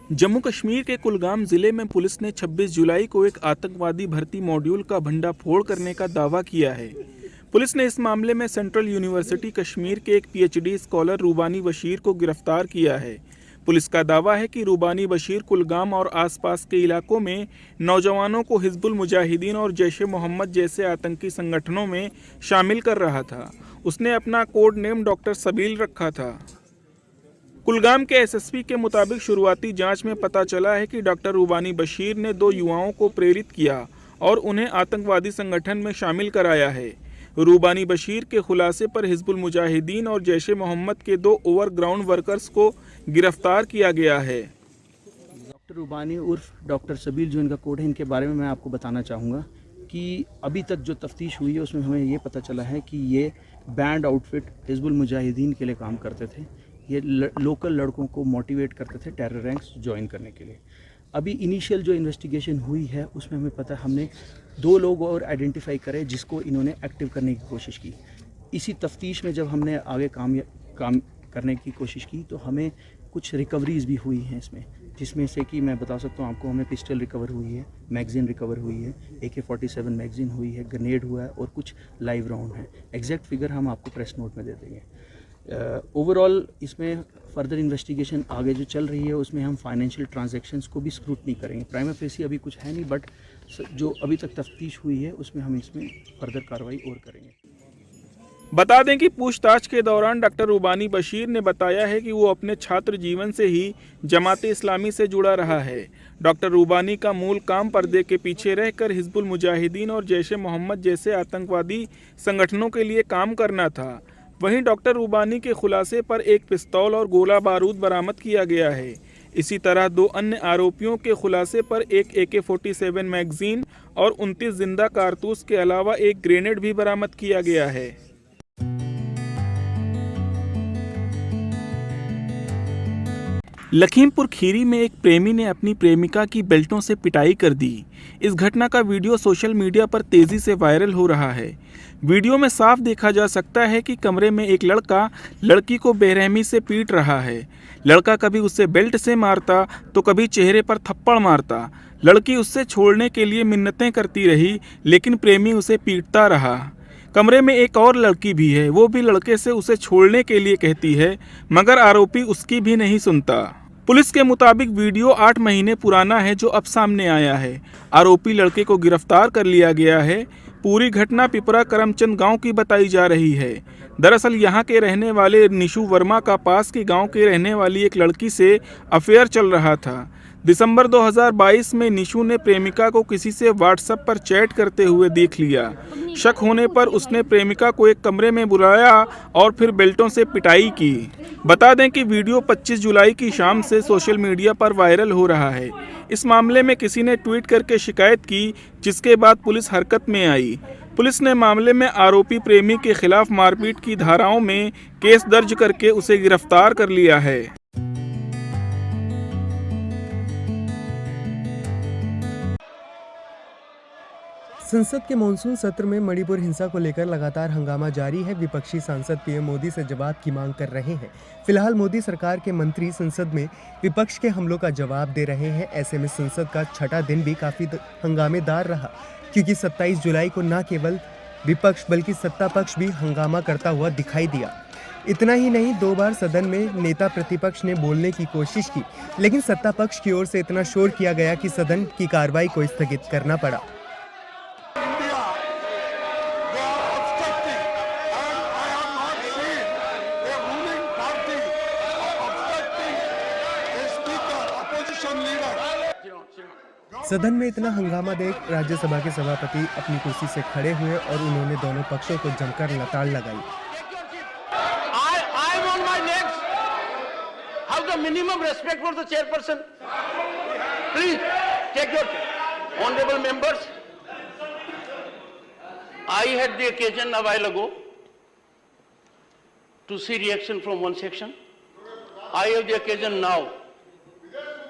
जम्मू कश्मीर के कुलगाम जिले में पुलिस ने 26 जुलाई को एक आतंकवादी भर्ती मॉड्यूल का भंडाफोड़ करने का दावा किया है। पुलिस ने इस मामले में सेंट्रल यूनिवर्सिटी कश्मीर के एक पीएचडी स्कॉलर रूबानी बशीर को गिरफ्तार किया है। पुलिस का दावा है कि रूबानी बशीर कुलगाम और आसपास के इलाकों में नौजवानों को हिजबुल मुजाहिदीन और जैश ए मोहम्मद जैसे आतंकी संगठनों में शामिल कर रहा था। उसने अपना कोड नेम डॉक्टर सबील रखा था। कुलगाम के एसएसपी के मुताबिक शुरुआती जांच में पता चला है कि डॉक्टर रूबानी बशीर ने 2 युवाओं को प्रेरित किया और उन्हें आतंकवादी संगठन में शामिल कराया है। रूबानी बशीर के खुलासे पर हिजबुल मुजाहिदीन और जैश ए मोहम्मद के 2 ओवरग्राउंड वर्कर्स को गिरफ्तार किया गया है। डॉक्टर रूबानी उर्फ डॉक्टर सबील जो इनका कोड है, इनके बारे में मैं आपको बताना चाहूँगा कि अभी तक जो तफ्तीश हुई है उसमें हमें ये पता चला है कि ये बैंड आउटफिट हिजबुल मुजाहिदीन के लिए काम करते थे। ये लोकल लड़कों को मोटिवेट करते थे टेरर रैंक्स ज्वाइन करने के लिए। अभी इनिशियल जो इन्वेस्टिगेशन हुई है उसमें हमें पता, हमने 2 लोग और आइडेंटिफाई करे जिसको इन्होंने एक्टिव करने की कोशिश की। इसी तफ्तीश में जब हमने आगे काम करने की कोशिश की तो हमें कुछ रिकवरीज भी हुई हैं इसमें, जिसमें से कि मैं बता सकता हूँ आपको, हमें पिस्टल रिकवर हुई है, मैगजीन रिकवर हुई है, AK-47 मैगजीन हुई है, ग्रेनेड हुआ है और कुछ लाइव राउंड है। एग्जैक्ट फिगर हम आपको प्रेस नोट में दे देंगे। ओवरऑल इसमें फर्दर इन्वेस्टिगेशन आगे जो चल रही है उसमें हम फाइनेंशियल ट्रांजैक्शंस को भी स्क्रूटनी करेंगे। प्राइमा फेसी अभी कुछ है नहीं, बट जो अभी तक तफ्तीश हुई है उसमें हम इसमें फर्दर कार्रवाई और करेंगे। बता दें कि पूछताछ के दौरान डॉक्टर रूबानी बशीर ने बताया है कि वो अपने छात्र जीवन से ही जमाते इस्लामी से जुड़ा रहा है। डॉक्टर रूबानी का मूल काम पर्दे के पीछे रहकर हिजबुल मुजाहिदीन और जैश ए मोहम्मद जैसे आतंकवादी संगठनों के लिए काम करना था। वहीं डॉक्टर रूबानी के खुलासे पर एक पिस्तौल और गोला बारूद बरामद किया गया है। इसी तरह 2 अन्य आरोपियों के खुलासे पर एक AK-47 मैगजीन और 29 जिंदा कारतूस के अलावा एक ग्रेनेड भी बरामद किया गया है। लखीमपुर खीरी में एक प्रेमी ने अपनी प्रेमिका की बेल्टों से पिटाई कर दी। इस घटना का वीडियो सोशल मीडिया पर तेजी से वायरल हो रहा है। वीडियो में साफ देखा जा सकता है कि कमरे में एक लड़का लड़की को बेरहमी से पीट रहा है। लड़का कभी उसे बेल्ट से मारता तो कभी चेहरे पर थप्पड़ मारता। लड़की उससे छोड़ने के लिए मिन्नतें करती रही, लेकिन प्रेमी उसे पीटता रहा। कमरे में एक और लड़की भी है, वो भी लड़के से उसे छोड़ने के लिए कहती है, मगर आरोपी उसकी भी नहीं सुनता। पुलिस के मुताबिक वीडियो 8 महीने पुराना है जो अब सामने आया है। आरोपी लड़के को गिरफ्तार कर लिया गया है। पूरी घटना पिपरा करमचंद गांव की बताई जा रही है। दरअसल यहां के रहने वाले निशु वर्मा का पास के गांव के रहने वाली एक लड़की से अफेयर चल रहा था। दिसंबर 2022 में निशु ने प्रेमिका को किसी से व्हाट्सएप पर चैट करते हुए देख लिया। शक होने पर उसने प्रेमिका को एक कमरे में बुलाया और फिर बेल्टों से पिटाई की। बता दें कि वीडियो 25 जुलाई की शाम से सोशल मीडिया पर वायरल हो रहा है। इस मामले में किसी ने ट्वीट करके शिकायत की, जिसके बाद पुलिस हरकत में आई। पुलिस ने मामले में आरोपी प्रेमी के खिलाफ मारपीट की धाराओं में केस दर्ज करके उसे गिरफ्तार कर लिया है। संसद के मॉनसून सत्र में मणिपुर हिंसा को लेकर लगातार हंगामा जारी है। विपक्षी सांसद पीएम मोदी से जवाब की मांग कर रहे हैं। फिलहाल मोदी सरकार के मंत्री संसद में विपक्ष के हमलों का जवाब दे रहे हैं। ऐसे में संसद का 6ठा दिन भी काफ़ी हंगामेदार रहा, क्योंकि 27 जुलाई को न केवल विपक्ष बल्कि सत्ता पक्ष भी हंगामा करता हुआ दिखाई दिया। इतना ही नहीं, 2 बार सदन में नेता प्रतिपक्ष ने बोलने की कोशिश की, लेकिन सत्ता पक्ष की ओर से इतना शोर किया गया कि सदन की कार्रवाई को स्थगित करना पड़ा। सदन में इतना हंगामा देख राज्यसभा के सभापति अपनी कुर्सी से खड़े हुए और उन्होंने दोनों पक्षों को जमकर लताड़ लगाई। I am on my legs. Have the minimum respect for the chairperson. Please take your chair. Honorable members, I had the occasion a while ago to see reaction from one section. I have the occasion now.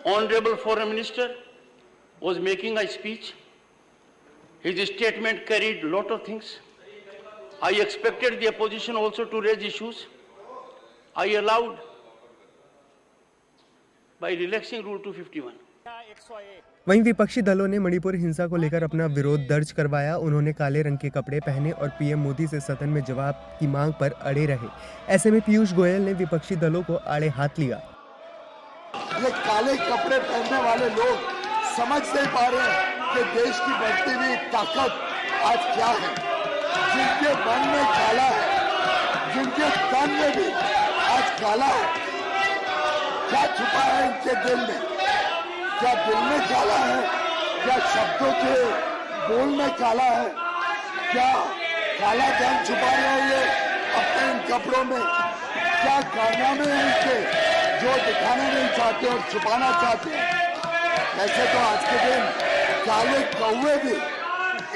Honorable Foreign Minister was making a speech. His statement carried a lot of things. I expected the opposition also to raise issues. I allowed by relaxing Rule 251. वहीं विपक्षी दलों ने मणिपुर हिंसा को लेकर अपना विरोध दर्ज करवाया। उन्होंने काले रंग के कपड़े पहने और पीएम मोदी से सदन में जवाब की मांग पर अड़े रहे। ऐसे में पीयूष गोयल ने विपक्षी दलों को आड़े हाथ लिया। ये काले कपड़े पहनने वाले लोग समझ नहीं पा रहे हैं कि देश की बढ़ती हुई ताकत आज क्या है। जिनके मन में काला है, जिनके तन में भी आज काला है, क्या छुपा है इनके दिल में? क्या दिल में काला है? क्या शब्दों के बोल में काला है? क्या काला धन छुपा रहे हैं ये अपने इन कपड़ों में? क्या कारनामे हैं इनके जो दिखाना नहीं चाहते और छुपाना चाहते हैं? ऐसे तो आज के दिन काले कौवे भी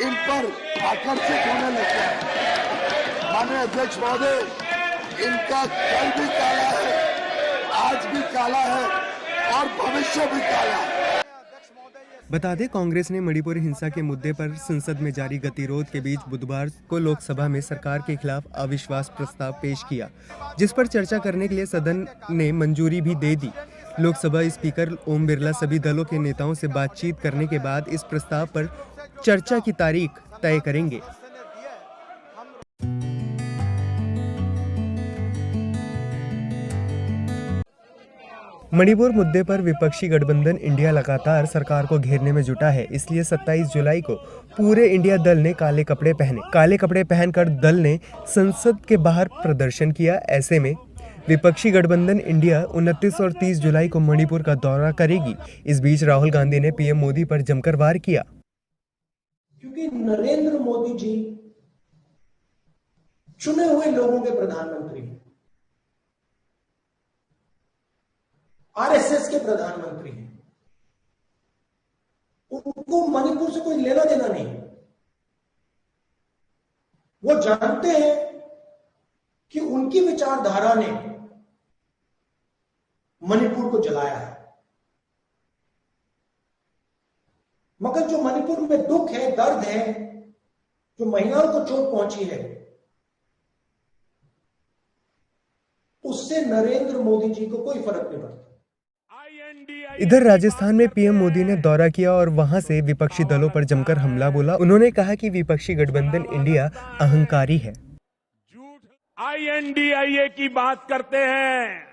इन पर आकर्षित होने लगे हैं। माननीय अध्यक्ष महोदय, इनका कल भी काला है, आज भी काला है और भविष्य भी काला है। बता दें, कांग्रेस ने मणिपुर हिंसा के मुद्दे पर संसद में जारी गतिरोध के बीच बुधवार को लोकसभा में सरकार के खिलाफ अविश्वास प्रस्ताव पेश किया, जिस पर चर्चा करने के लिए सदन ने मंजूरी भी दे दी। लोकसभा स्पीकर ओम बिरला सभी दलों के नेताओं से बातचीत करने के बाद इस प्रस्ताव पर चर्चा की तारीख तय करेंगे। मणिपुर मुद्दे पर विपक्षी गठबंधन इंडिया लगातार सरकार को घेरने में जुटा है। इसलिए 27 जुलाई को पूरे इंडिया दल ने काले कपड़े पहने। काले कपड़े पहनकर दल ने संसद के बाहर प्रदर्शन किया। ऐसे में विपक्षी गठबंधन इंडिया 29 और 30 जुलाई को मणिपुर का दौरा करेगी। इस बीच राहुल गांधी ने पीएम मोदी पर जमकर वार किया। क्योंकि नरेंद्र मोदी जी चुने हुए लोगों के प्रधानमंत्री हैं, आरएसएस के प्रधानमंत्री हैं। उनको मणिपुर से कोई लेना देना नहीं। वो जानते हैं कि उनकी विचारधारा ने मणिपुर को जलाया है, मगर जो मणिपुर में दुख है, दर्द है, जो महिलाओं को चोट पहुंची है, उससे नरेंद्र मोदी जी को कोई फर्क नहीं पड़ता। इधर राजस्थान में पीएम मोदी ने दौरा किया और वहां से विपक्षी दलों पर जमकर हमला बोला। उन्होंने कहा कि विपक्षी गठबंधन इंडिया अहंकारी है। INDIA की बात करते हैं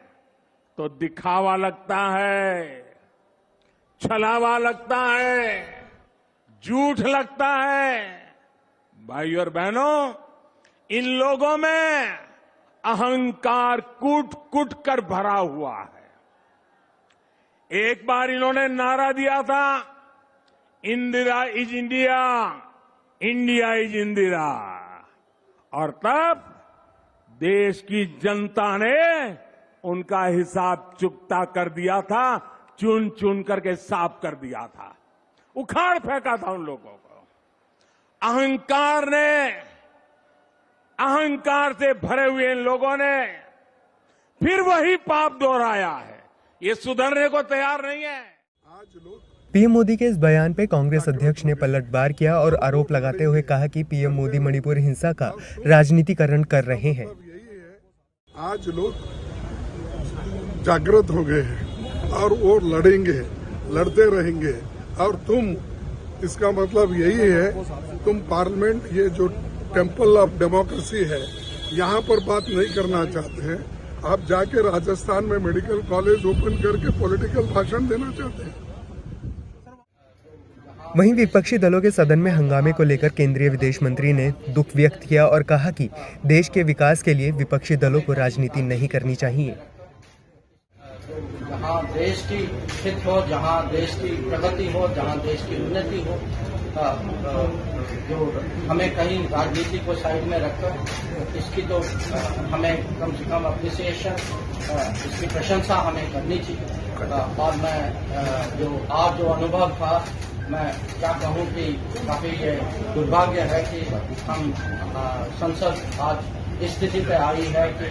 तो दिखावा लगता है, छलावा लगता है, झूठ लगता है। भाइयों और बहनों, इन लोगों में अहंकार कूट कूट कर भरा हुआ है। एक बार इन्होंने नारा दिया था, Indira is India, India is Indira, और तब देश की जनता ने उनका हिसाब चुकता कर दिया था, चुन चुन करके साफ कर दिया था, उखाड़ फेंका था उन लोगों को। अहंकार से भरे हुए इन लोगों ने फिर वही पाप दोहराया है। ये सुधरने को तैयार नहीं है। पीएम मोदी के इस बयान पे कांग्रेस अध्यक्ष ने पलटवार किया और आरोप लगाते हुए कहा कि पीएम मोदी मणिपुर हिंसा का राजनीतिकरण कर रहे हैं। आज लोग जागृत हो गए हैं और वो लड़ेंगे, लड़ते रहेंगे। और तुम, इसका मतलब यही है, तुम पार्लियामेंट, ये जो टेम्पल ऑफ डेमोक्रेसी है, यहाँ पर बात नहीं करना चाहते हैं। आप जाके राजस्थान में मेडिकल कॉलेज ओपन करके पॉलिटिकल भाषण देना चाहते हैं। वहीं विपक्षी दलों के सदन में हंगामे को लेकर केंद्रीय विदेश मंत्री ने दुख व्यक्त किया और कहा कि देश के विकास के लिए विपक्षी दलों को राजनीति नहीं करनी चाहिए। जहाँ देश की हित हो, जहाँ देश की प्रगति हो, जहाँ देश की उन्नति हो, जो हमें कहीं राजनीति को साइड में रखकर इसकी तो हमें कम से कम अप्रिसिएशन, इसकी प्रशंसा हमें करनी चाहिए। और मैं आज जो अनुभव था, मैं क्या कहूँ कि काफी ये दुर्भाग्य है कि हम संसद आज इस स्थिति पे आई है कि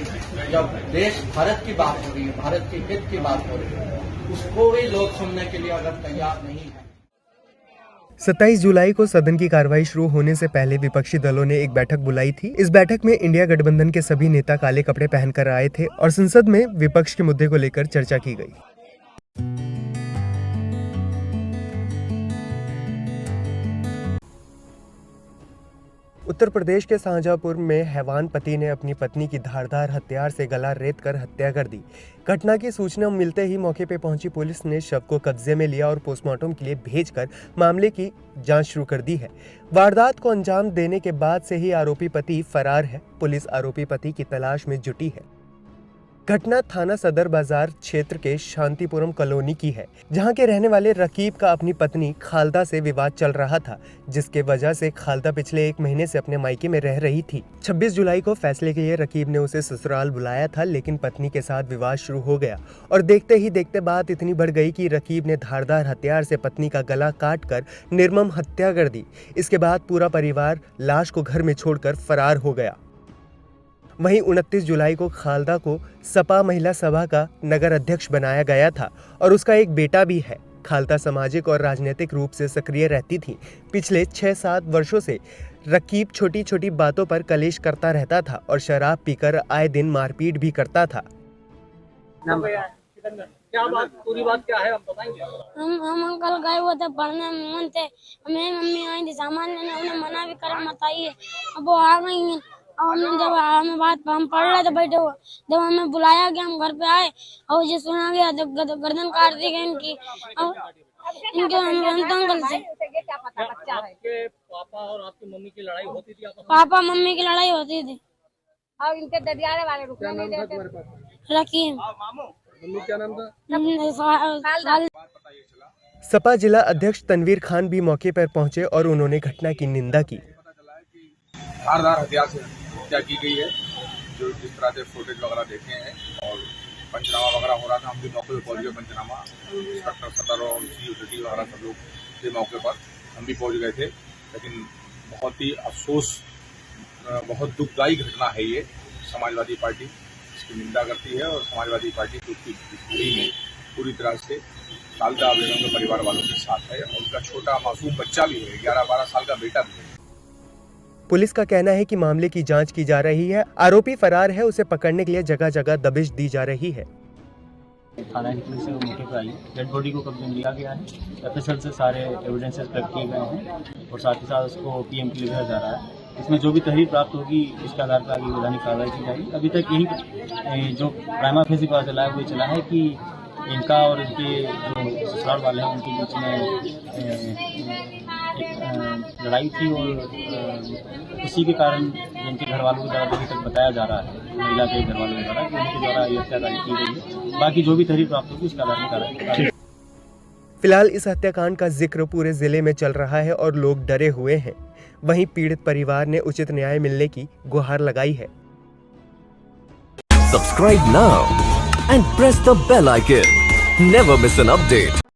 जब देश भारत की बात हो रही है, भारत के हित की बात हो रही है, उसको भी लोग सुनने के लिए अगर तैयार नहीं है। 27 जुलाई को सदन की कार्रवाई शुरू होने से पहले विपक्षी दलों ने एक बैठक बुलाई थी। इस बैठक में इंडिया गठबंधन के सभी नेता काले कपड़े पहनकर आए थे और संसद में विपक्ष के मुद्दे को लेकर चर्चा की गई। उत्तर प्रदेश के शाहजहांपुर में हैवान पति ने अपनी पत्नी की धारदार हथियार से गला रेत कर हत्या कर दी। घटना की सूचना मिलते ही मौके पर पहुंची पुलिस ने शव को कब्जे में लिया और पोस्टमार्टम के लिए भेजकर मामले की जांच शुरू कर दी है। वारदात को अंजाम देने के बाद से ही आरोपी पति फरार है। पुलिस आरोपी पति की तलाश में जुटी है। घटना थाना सदर बाजार क्षेत्र के शांतिपुरम कॉलोनी की है, जहां के रहने वाले रकीब का अपनी पत्नी खालदा से विवाद चल रहा था, जिसके वजह से खालदा पिछले 1 महीने से अपने मायके में रह रही थी। 26 जुलाई को फैसले के लिए रकीब ने उसे ससुराल बुलाया था, लेकिन पत्नी के साथ विवाद शुरू हो गया और देखते ही देखते बात इतनी बढ़ गई कि रकीब ने धारदार हथियार से पत्नी का गला काट कर निर्मम हत्या कर दी। इसके बाद पूरा परिवार लाश को घर में छोड़कर फरार हो गया। वहीं 29 जुलाई को खालदा को सपा महिला सभा का नगर अध्यक्ष बनाया गया था और उसका एक बेटा भी है। खालदा सामाजिक और राजनीतिक रूप से सक्रिय रहती थी। पिछले 6-7 वर्षों से रकीब छोटी छोटी बातों पर कलेश करता रहता था और शराब पीकर आए दिन मारपीट भी करता था। क्या बात, पूरी बात क्या है, आप बताएंगे? हम अंकल गए हुए थे पढ़ने में थे, मेरी मम्मी आई थी सामान लेने, उन्हें मना भी करा मत आइए, अब वो आ गई हैं। और हमने जब हमें बात हम पढ़ रहे थे बैठे हुए, जब हमें बुलाया गया हम घर पे आए और मुझे सुना गया जब गर्दन काट दी गई इनकी। इनके अंकल से आपके पापा और आपकी मम्मी की लड़ाई होती थी? पापा मम्मी की लड़ाई होती थी और इनके दरियारे वाले रुकने नहीं देते। रकीब। मम्मी क्या नाम था? सपा जिला अध्यक्ष तनवीर खान भी मौके पर पहुंचे और उन्होंने घटना की निंदा की। धारदार हथियार से हत्या की गई है, जो जिस तरह से फुटेज वगैरह देखे हैं और पंचनामा वगैरह हो रहा था, हम भी मौके पर पहुंच गए। पंचनामा इंस्पेक्टर सदर और सी वगैरह सब लोग थे मौके पर, हम भी पहुंच गए थे। लेकिन बहुत ही अफसोस, बहुत दुखदायी घटना है ये। समाजवादी पार्टी इसकी निंदा करती है और समाजवादी पार्टी उसकी घड़ी में पूरी तरह से खालदा बेगम के परिवार वालों के साथ है और उनका छोटा मासूम बच्चा भी है, 11-12 साल का बेटा भी है। पुलिस का कहना है कि मामले की जांच की जा रही है। आरोपी फरार है, उसे पकड़ने के लिए जगह जगह दबिश दी जा रही है। थाना की पुलिस मौके पर आई, डेड बॉडी को कब्जे में लिया गया है। एफएसएल से सारे एविडेंसेस कलेक्ट किए गए हैं और साथ ही साथ उसको पीएम के लिए भेजा जा रहा है। इसमें जो भी तहरीर प्राप्त होगी उसके आधार पर आगे वैधानिक कार्रवाई की जाएगी। अभी तक यही जो प्राइमा फेसी पता चला है वो चला है कि इनका और इनके जो ससुराल वाले हैं उनके बीच में लड़ाई थी और उसी के कारण इनके घर वालों के द्वारा अभी तक बताया जा रहा है, महिला के घर वालों के द्वारा, कि उनके द्वारा ये हत्याकांड की गई है। बाकी जो भी तहरीर प्राप्त होगी उसका आधार पर कार्रवाई। फिलहाल इस हत्याकांड का जिक्र पूरे जिले में चल रहा है और लोग डरे हुए हैं। वहीं पीड़ित परिवार ने उचित न्याय मिलने की गुहार लगाई है। Subscribe now and press the bell icon. Never miss an update.